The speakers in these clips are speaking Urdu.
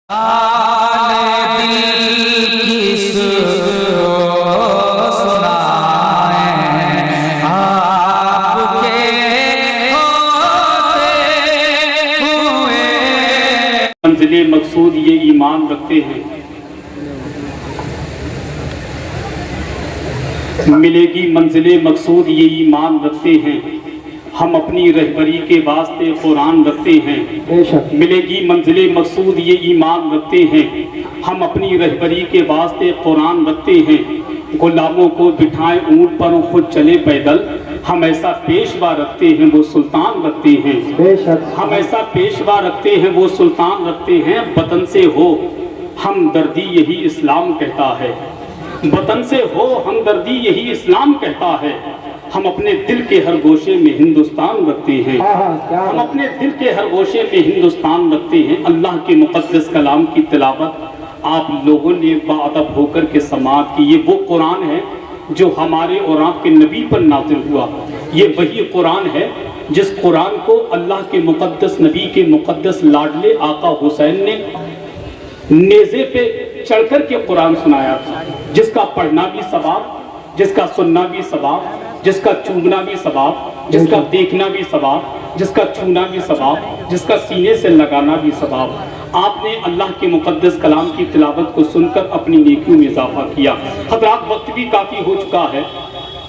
دل کس سنائیں آپ کے ہوتے ہوئے۔ منزل مقصود یہ ایمان رکھتے ہیں، ملے گی منزل مقصود یہ ایمان رکھتے ہیں، ہم اپنی رہبری کے واسطے قرآن رکھتے ہیں۔ ملے گی منزل مقصود یہ ایمان رکھتے ہیں، ہم اپنی رہبری کے واسطے قرآن رکھتے ہیں۔ غلاموں کو بٹھائیں اونٹ پر خود چلے پیدل، ہم ایسا پیشوا رکھتے ہیں وہ سلطان رکھتے ہیں۔ ہم ایسا پیشوا رکھتے ہیں وہ سلطان رکھتے ہیں۔ وطن سے ہو ہمدردی یہی اسلام کہتا ہے، وطن سے ہو ہمدردی یہی اسلام کہتا ہے۔ ہم اپنے دل کے ہر گوشے میں ہندوستان رکھتے ہیں، ہم اپنے دل کے ہر گوشے میں ہندوستان رکھتے ہیں۔ اللہ کے مقدس کلام کی تلاوت آپ لوگوں نے باادب ہو کر کے سماعت کی۔ یہ وہ قرآن ہے جو ہمارے اور آپ کے نبی پر نازل ہوا۔ یہ وہی قرآن ہے جس قرآن کو اللہ کے مقدس نبی کے مقدس لاڈلے آقا حسین نے نیزے پہ چڑھ کر کے قرآن سنایا تھا، جس کا پڑھنا بھی ثواب، جس کا سننا بھی ثواب، جس کا چومنا بھی ثواب، جس کا دیکھنا بھی ثواب، جس کا چھونا بھی ثواب، جس کا سینے سے لگانا بھی ثواب۔ آپ نے اللہ کے مقدس کلام کی تلاوت کو سن کر اپنی نیکیوں میں اضافہ کیا۔ حضرات وقت بھی کافی ہو چکا ہے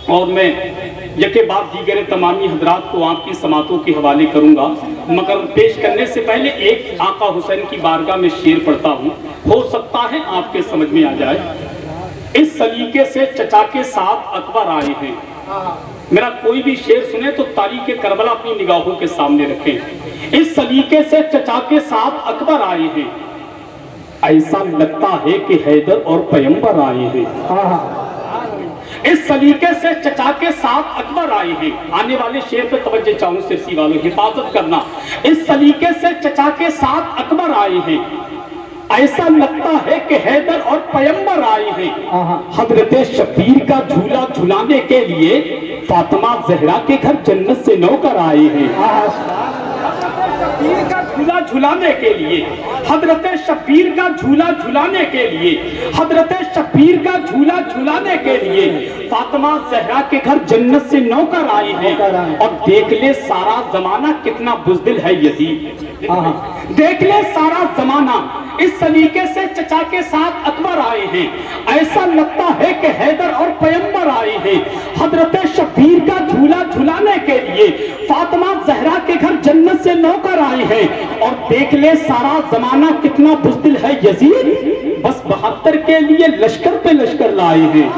اور میں یکے بعد دیگر تمامی حضرات کو آپ کی سماعتوں کے حوالے کروں گا، مگر پیش کرنے سے پہلے ایک آقا حسین کی بارگاہ میں شعر پڑھتا ہوں، ہو سکتا ہے آپ کے سمجھ میں آ جائے۔ اس سلیقے سے چچا کے ساتھ اکبر آئے ہیں۔ میرا کوئی بھی شعر سنے تو تاریخ کربلا اپنی نگاہوں کے سامنے رکھیں۔ اس سلیقے سے چچا کے ساتھ اکبر آئے ہیں، ایسا لگتا ہے کہ حیدر اور پیمبر آئے ہیں۔ اس سلیقے سے چچا کے ساتھ اکبر آئے ہیں۔ آنے والے شعر پہ توجہ چاہوں سرسی والوں، حفاظت کرنا۔ اس سلیقے سے چچا کے ساتھ اکبر آئے ہیں، ایسا لگتا ہے کہ حیدر اور پیمبر آئے ہیں۔ حضرت شبیر کا جھولا جھلانے کے لیے فاطمہ زہرا کے گھر جنت سے نوکر آئے ہیں۔ شبیر کا جھولا جھلانے کے لیے، حضرت شبیر کا جھولا جھلانے کے لیے، حضرت شبیر کا جھولا جھلانے کے لیے فاطمہ زہرا کے گھر جنت سے نوکر آئے ہیں۔ اور دیکھ لے سارا زمانہ کتنا بزدل ہے یزید، دیکھ لے سارا زمانہ اس سلیقے سے چچا کے ساتھ اکبر آئے ہیں، ایسا لگتا ہے کہ حیدر اور پیمبر آئے ہیں۔ حضرت شبیر کا جھولا جھلانے کے لیے فاطمہ زہرا کے گھر جنت سے نوکر آئے ہیں۔ اور دیکھ لے سارا زمانہ کتنا بزدل ہے یزید، بس 72 کے لیے لشکر پہ لشکر لائے ہیں۔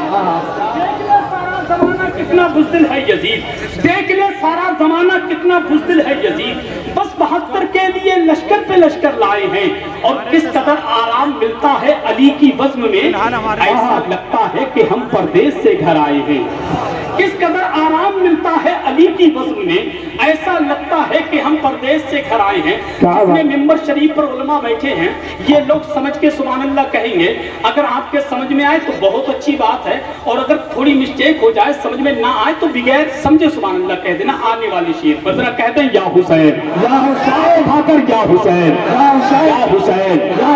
کتنا بزدل ہے یزید، دیکھ لے سارا زمانہ کتنا بزدل ہے یزید، بس 72 کے لیے لشکر پہ لشکر لائے ہیں۔ اور کس قدر آرام ملتا ہے علی کی بزم میں، ایسا لگتا ہے کہ ہم پردیس سے گھر آئے ہیں۔ کس قدر آرام ملتا ہے علی کی بزم میں، ایسا لگتا ہے کہ ہم پردیس سے گھر آئے ہیں۔ جتنے ممبر شریف پر علماء بیٹھے ہیں یہ لوگ سمجھ کے سبحان اللہ کہیں گے، اگر آپ کے سمجھ میں آئے تو بہت اچھی بات ہے، اور اگر تھوڑی مسٹیک ہو جائے سمجھ میں نہ آئے تو بغیر سمجھے سبحان اللہ کہہ دینا۔ آنے والی شعر پر ذرا کہتے ہیں یا حسین یا حسین، اٹھا کر یا حسین یا حسین یا حسین یا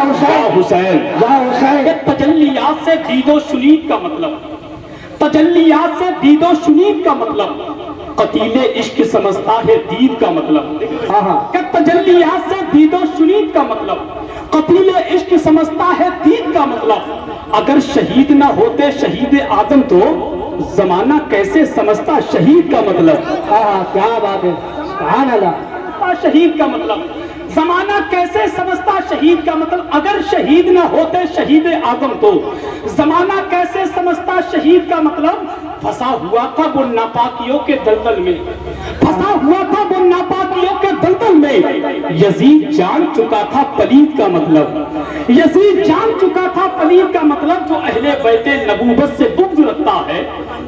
حسین یا حسین۔ تجلیات سے دید و شنید کا مطلب، تجلیات سے دید و شنید کا مطلب، قتیل عشق سمجھتا ہے دید کا مطلب۔ کہ تجلیات سے دید و شنید کا مطلب، قتیل عشق سمجھتا ہے دید کا مطلب۔ اگر شہید نہ ہوتے شہید اعظم تو زمانہ کیسے سمجھتا شہید کا مطلب۔ کیا بات ہے، سبحان اللہ۔ شہید کا مطلب، زمانہ کیسے سمجھتا شہید کا مطلب، اگر شہید نہ ہوتے شہید اعظم تو زمانہ کیسے سمجھتا شہید کا مطلب۔ پھنسا ہوا تھا وہ ناپاکیوں کے دلدل میں، پھنسا ہوا تھا وہ ناپاکیوں کے دلدل میں، یزید جان چکا تھا پلید کا مطلب، یزید جان چکا تھا پلید کا مطلب۔ جو اہل بیت نبوت سے بغض رکھتا ہے